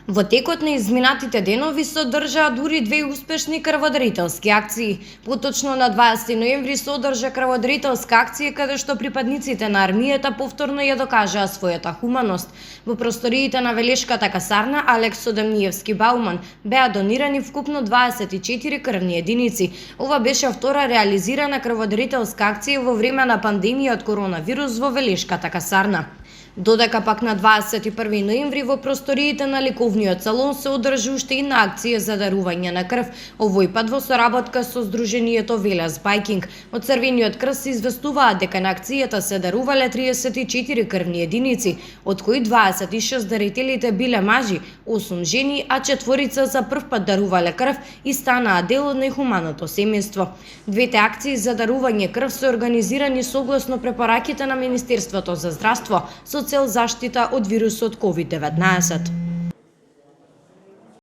Во текот на изминатите денови се одржаа дури две успешни крводарителски акции. Поточно на 20 ноември се одржа крводарителска акција каде што припадниците на армијата повторно ја докажаа својата хуманост. Во просториите на Велешката касарна Алекс Содемниевски Бауман беа донирани вкупно 24 крвни единици. Ова беше втора реализирана крводарителска акција во време на пандемија од коронавирус во Велешката касарна. Додека пак на 21 ноември во просториите на лековниот салон се одржи уште една акција за дарување на крв, овој пат во соработка со Сдруженијето Велес Байкинг. Од Црвениот крст се известуваат дека на акцијата се дарувале 34 крвни единици, од кои 26 дарителите биле мажи, 8 жени, а 4 за прв пат дарувале крв и станаа дел од најхуманото семејство. Двете акции за дарување крв се организирани согласно препораките на Министерството за здравство со цел заштита од вирусот COVID-19.